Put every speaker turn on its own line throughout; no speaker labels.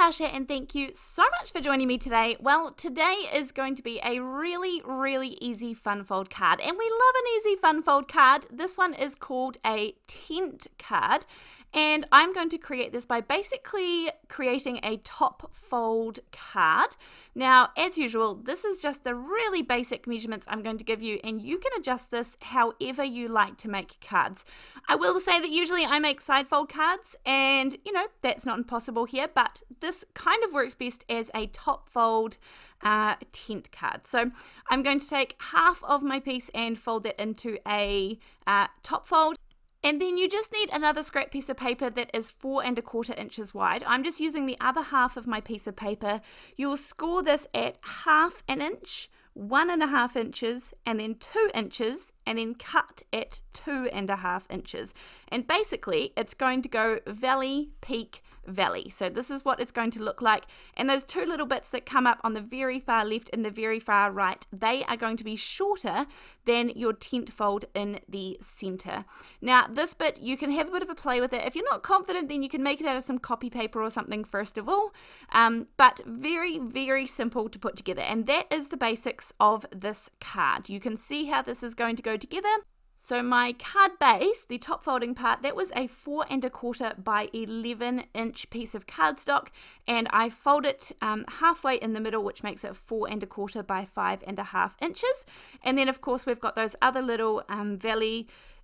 Natasha and thank you so much for joining me today. Well, today is going to be a really easy fun fold card, and we love an easy fun fold card. This one is called a tent card, and I'm going to create this by basically creating a top fold card. Now, as usual, this is just the really basic measurements I'm going to give you, and you can adjust this however you like to make cards. I will say that usually I make side fold cards, and that's not impossible here, but this kind of works best as a top fold tent card. So I'm going to take half of my piece and fold that into a top fold. And then you just need another scrap piece of paper that is 4 1/4 inches wide. I'm just using the other half of my piece of paper. You'll score this at 1/2 inch, 1 1/2 inches, and then 2 inches, and then cut at 2 1/2 inches. And basically, it's going to go valley, peak, valley. So this is what it's going to look like. And those two little bits that come up on the very far left and the very far right, they are going to be shorter than your tent fold in the center. Now, this bit, you can have a bit of a play with it. If you're not confident, then you can make it out of some copy paper or something first of all. But very simple to put together. And that is the basics of this card. You can see how this is going to go together. So my card base, the top folding part, that was a 4 1/4 by 11 inch piece of cardstock, and I fold it halfway in the middle, which makes it 4 1/4 by 5 1/2 inches. And then of course we've got those other little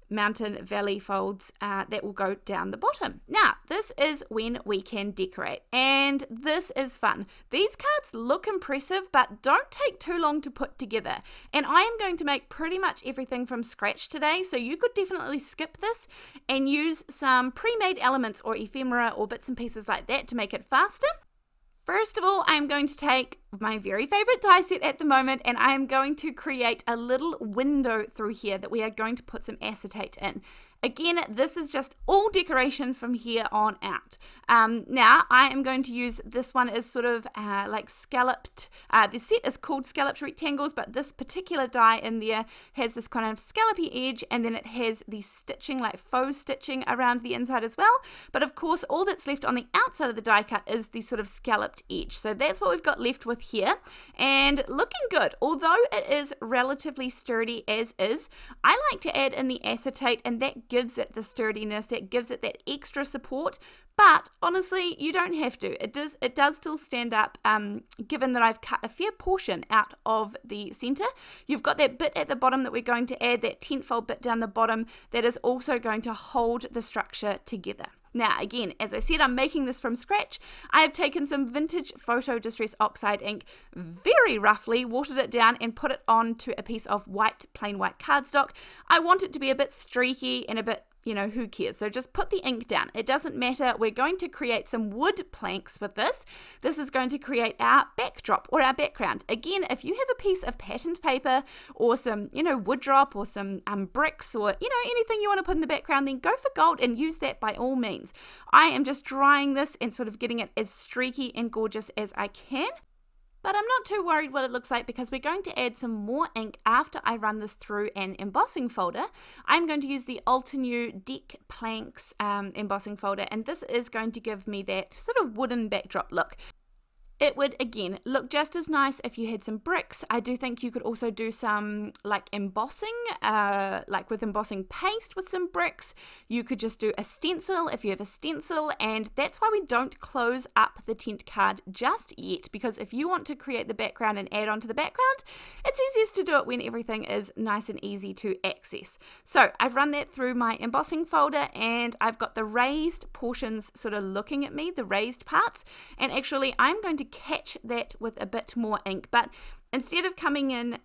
mountain valley folds that will go down the bottom. Now, this is when we can decorate, and this is fun. These cards look impressive, but don't take too long to put together. And I am going to make pretty much everything from scratch today, so you could definitely skip this and use some pre-made elements or ephemera or bits and pieces like that to make it faster. First of all, I'm going to take my very favorite die set at the moment, and I am going to create a little window through here that we are going to put some acetate in. Again, this is just all decoration from here on out. Now, I am going to use this one as sort of like scalloped. The set is called scalloped rectangles, but this particular die in there has this kind of scallopy edge, and then it has the stitching, like faux stitching around the inside as well. But of course, all that's left on the outside of the die cut is the sort of scalloped edge. So that's what we've got left with here, and looking good. Although it is relatively sturdy as is, I like to add in the acetate, and that gives it the sturdiness, that gives it that extra support. But honestly, you don't have to. It does still stand up, given that I've cut a fair portion out of the center. You've got that bit at the bottom that we're going to add, that tent fold bit down the bottom, that is also going to hold the structure together. Now, again, as I said, I'm making this from scratch. I have taken some vintage photo distress oxide ink, very roughly watered it down and put it onto a piece of plain white cardstock. I want it to be a bit streaky and a bit, who cares? So just put the ink down. It doesn't matter. We're going to create some wood planks with this. This is going to create our backdrop or our background. Again, if you have a piece of patterned paper or some, wood drop or some bricks or, anything you want to put in the background, then go for gold and use that by all means. I am just drying this and sort of getting it as streaky and gorgeous as I can. But I'm not too worried what it looks like, because we're going to add some more ink after I run this through an embossing folder. I'm going to use the Altenew Deck Planks embossing folder, and this is going to give me that sort of wooden backdrop look. It would, again, look just as nice if you had some bricks. I do think you could also do some like embossing, like with embossing paste with some bricks. You could just do a stencil if you have a stencil, and that's why we don't close up the tent card just yet, because if you want to create the background and add on to the background, it's easiest to do it when everything is nice and easy to access. So I've run that through my embossing folder, and I've got the raised portions sort of looking at me, the raised parts, and actually I'm going to catch that with a bit more ink, but instead of coming in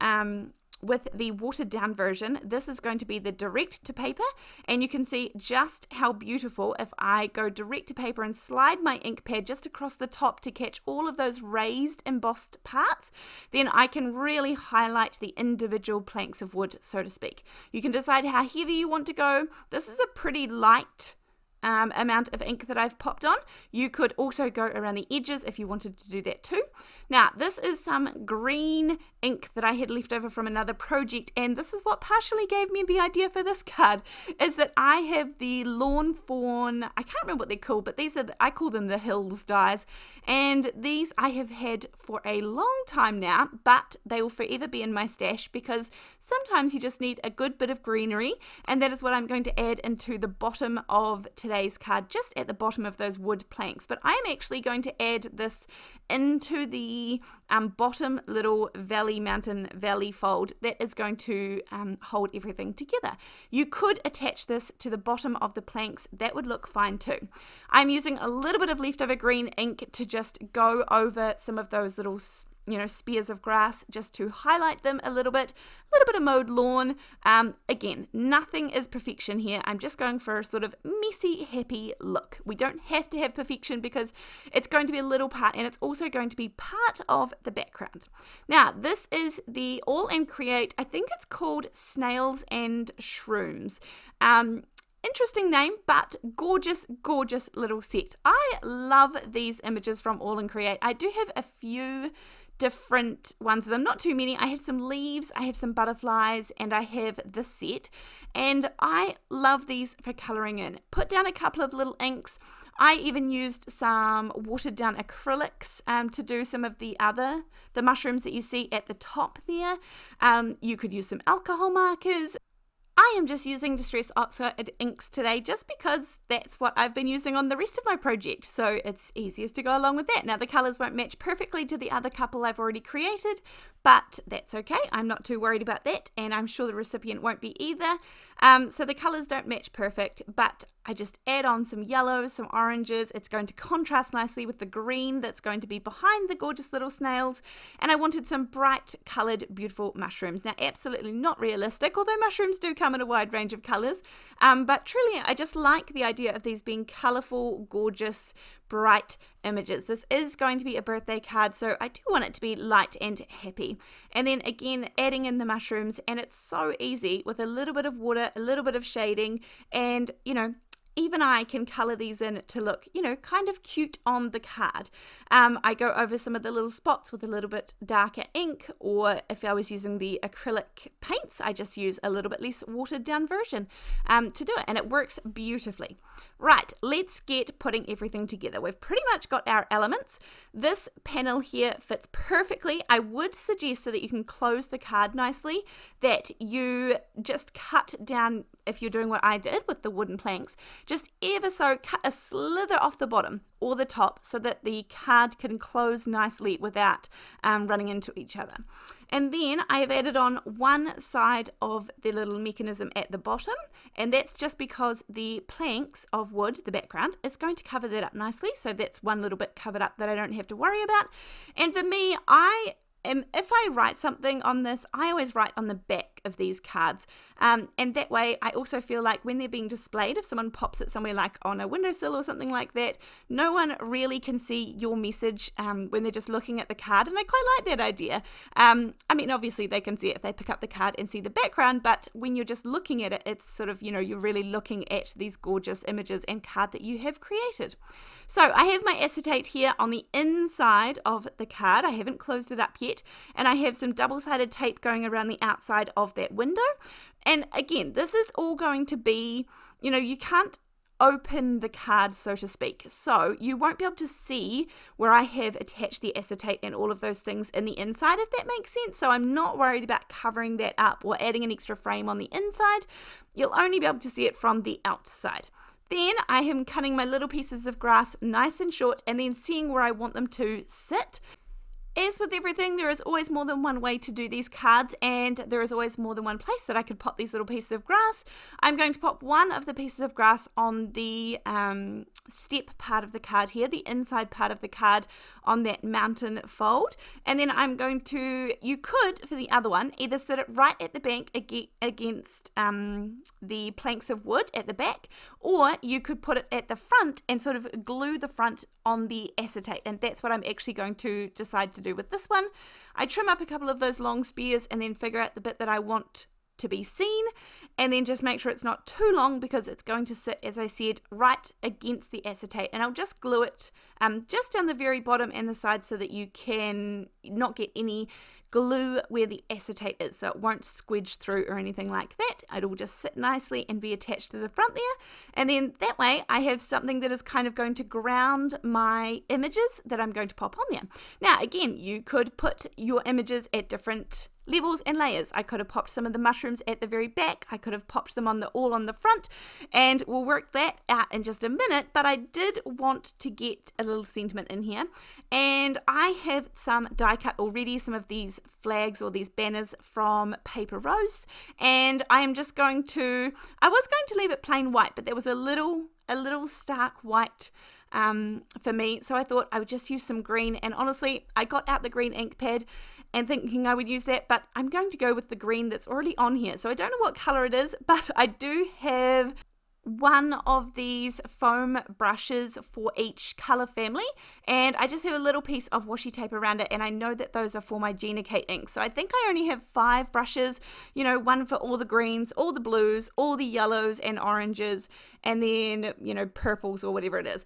with the watered down version, this is going to be the direct to paper, and you can see just how beautiful if I go direct to paper and slide my ink pad just across the top to catch all of those raised embossed parts, then I can really highlight the individual planks of wood, so to speak. You can decide how heavy you want to go. This is a pretty light amount of ink that I've popped on. You could also go around the edges if you wanted to do that too. Now, this is some green ink that I had left over from another project, and this is what partially gave me the idea for this card, is that I have the Lawn Fawn, I can't remember what they're called, but these are, I call them the Hills dies, and these I have had for a long time now, but they will forever be in my stash because sometimes you just need a good bit of greenery, and that is what I'm going to add into the bottom of today's card, just at the bottom of those wood planks. But I am actually going to add this into the bottom little mountain valley fold that is going to hold everything together. You could attach this to the bottom of the planks, that would look fine too. I'm using a little bit of leftover green ink to just go over some of those little spears of grass, just to highlight them a little bit of mowed lawn. Again, nothing is perfection here. I'm just going for a sort of messy, happy look. We don't have to have perfection because it's going to be a little part, and it's also going to be part of the background. Now, this is the All and Create, I think it's called Snails and Shrooms. Interesting name, but gorgeous, gorgeous little set. I love these images from All and Create. I do have a few different ones of them, not too many. I have some leaves, I have some butterflies, and I have this set, and I love these for colouring in. Put down a couple of little inks. I even used some watered down acrylics to do some of the mushrooms that you see at the top there. You could use some alcohol markers. I am just using Distress Oxide inks today just because that's what I've been using on the rest of my project, so it's easiest to go along with that. Now, the colours won't match perfectly to the other couple I've already created, but that's okay. I'm not too worried about that, and I'm sure the recipient won't be either. So the colours don't match perfect, but I just add on some yellows, some oranges. It's going to contrast nicely with the green that's going to be behind the gorgeous little snails. And I wanted some bright coloured, beautiful mushrooms. Now, absolutely not realistic, although mushrooms do come in a wide range of colours. But truly, I just like the idea of these being colourful, gorgeous, bright images. This is going to be a birthday card, so I do want it to be light and happy. And then again, adding in the mushrooms, and it's so easy with a little bit of water, a little bit of shading, and even I can colour these in to look, kind of cute on the card. I go over some of the little spots with a little bit darker ink, or if I was using the acrylic paints, I just use a little bit less watered down version to do it, and it works beautifully. Right, let's get putting everything together. We've pretty much got our elements. This panel here fits perfectly. I would suggest, so that you can close the card nicely, that you just cut down, if you're doing what I did with the wooden planks, just ever so cut a slither off the bottom or the top so that the card can close nicely without running into each other. And then I have added on one side of the little mechanism at the bottom, and that's just because the planks of wood, the background, is going to cover that up nicely. So that's one little bit covered up that I don't have to worry about. And for me, if I write something on this, I always write on the back of these cards. And that way, I also feel like when they're being displayed, if someone pops it somewhere like on a windowsill or something like that, no one really can see your message when they're just looking at the card. And I quite like that idea. I mean, obviously they can see it if they pick up the card and see the background, but when you're just looking at it, it's sort of, you're really looking at these gorgeous images and card that you have created. So I have my acetate here on the inside of the card. I haven't closed it up yet. And I have some double-sided tape going around the outside of that window. And again, this is all going to be, you can't open the card, so to speak. So you won't be able to see where I have attached the acetate and all of those things in the inside, if that makes sense. So I'm not worried about covering that up or adding an extra frame on the inside. You'll only be able to see it from the outside. Then I am cutting my little pieces of grass nice and short and then seeing where I want them to sit. As with everything, there is always more than one way to do these cards, and there is always more than one place that I could pop these little pieces of grass. I'm going to pop one of the pieces of grass on the step part of the card here, the inside part of the card on that mountain fold. And then I'm going to, you could, for the other one, either sit it right at the bank against the planks of wood at the back, or you could put it at the front and sort of glue the front on the acetate. And that's what I'm actually going to decide to do with this one. I trim up a couple of those long spears and then figure out the bit that I want to be seen, and then just make sure it's not too long because it's going to sit, as I said, right against the acetate. And I'll just glue it just down the very bottom and the side so that you can not get any glue where the acetate is, so it won't squidge through or anything like that. It'll just sit nicely and be attached to the front there, and then that way I have something that is kind of going to ground my images that I'm going to pop on there. Now again, you could put your images at different levels and layers. I could have popped some of the mushrooms at the very back, I could have popped them all on the front, and we'll work that out in just a minute, but I did want to get a little sentiment in here, and I have some die cut already, some of these flags or these banners from Paper Rose, and I was going to leave it plain white, but there was a little stark white for me, so I thought I would just use some green, and honestly I got out the green ink pad and thinking I would use that, but I'm going to go with the green that's already on here. So I don't know what color it is, but I do have one of these foam brushes for each color family, and I just have a little piece of washi tape around it, and I know that those are for my Gina K ink. So I think I only have 5 brushes, one for all the greens, all the blues, all the yellows and oranges, and then purples or whatever it is.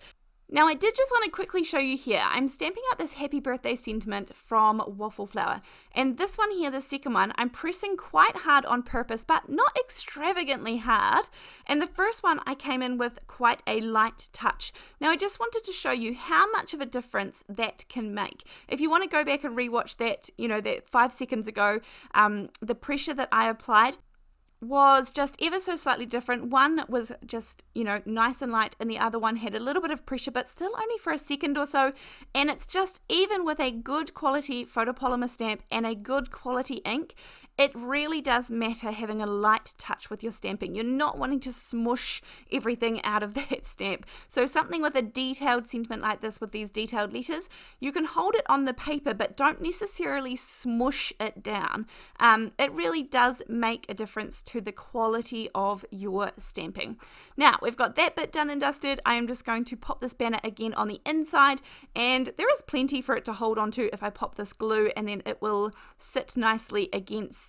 Now I did just want to quickly show you here, I'm stamping out this happy birthday sentiment from Waffle Flower, and this one here, the second one, I'm pressing quite hard on purpose, but not extravagantly hard, and the first one I came in with quite a light touch. Now I just wanted to show you how much of a difference that can make. If you want to go back and rewatch that, that 5 seconds ago, the pressure that I applied was just ever so slightly different. One was just, nice and light, and the other one had a little bit of pressure, but still only for a second or so. And it's just, even with a good quality photopolymer stamp and a good quality ink, it really does matter having a light touch with your stamping. You're not wanting to smush everything out of that stamp. So something with a detailed sentiment like this, with these detailed letters, you can hold it on the paper, but don't necessarily smush it down. It really does make a difference to the quality of your stamping. Now, we've got that bit done and dusted. I am just going to pop this banner again on the inside, and there is plenty for it to hold on to if I pop this glue, and then it will sit nicely against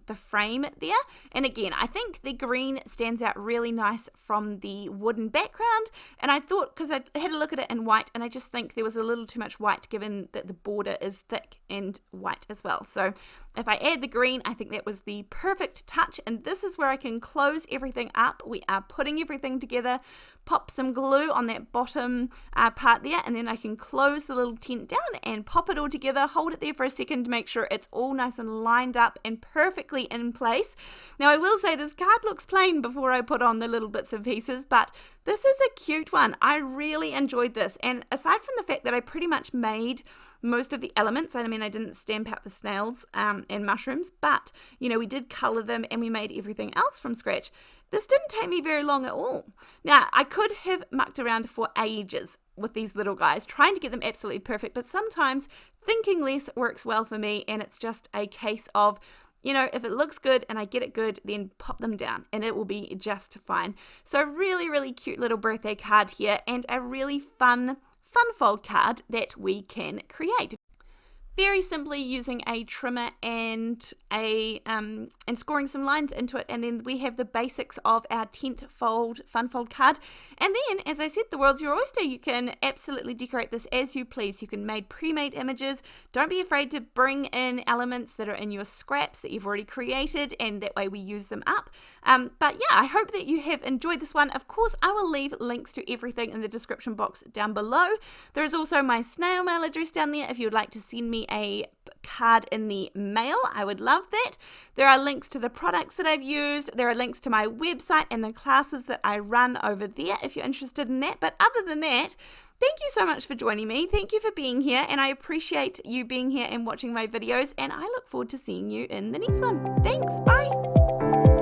the frame there. And again, I think the green stands out really nice from the wooden background, and I thought, because I had a look at it in white, and I just think there was a little too much white given that the border is thick and white as well. So if I add the green, I think that was the perfect touch, and this is where I can close everything up. We are putting everything together, pop some glue on that bottom part there, and then I can close the little tent down and pop it all together, hold it there for a second to make sure it's all nice and lined up and perfectly in place. Now I will say this card looks plain before I put on the little bits and pieces, but this is a cute one. I really enjoyed this, and aside from the fact that I pretty much made most of the elements, I mean I didn't stamp out the snails and mushrooms, but we did color them and we made everything else from scratch. This didn't take me very long at all. Now, I could have mucked around for ages with these little guys, trying to get them absolutely perfect, but sometimes thinking less works well for me, and it's just a case of, if it looks good and I get it good, then pop them down and it will be just fine. So really, really cute little birthday card here, and a really fun fold card that we can create. Very simply using a trimmer and scoring some lines into it, and then we have the basics of our tent fold fun fold card. And then, as I said, the world's your oyster. You can absolutely decorate this as you please. You can make pre-made images. Don't be afraid to bring in elements that are in your scraps that you've already created, and that way we use them up. But yeah, I hope that you have enjoyed this one. Of course, I will leave links to everything in the description box down below. There is also my snail mail address down there if you would like to send me a card in the mail. I would love that. There are links to the products that I've used. There are links to my website and the classes that I run over there if you're interested in that. But other than that, thank you so much for joining me. Thank you for being here, and I appreciate you being here and watching my videos, and I look forward to seeing you in the next one. Thanks. Bye.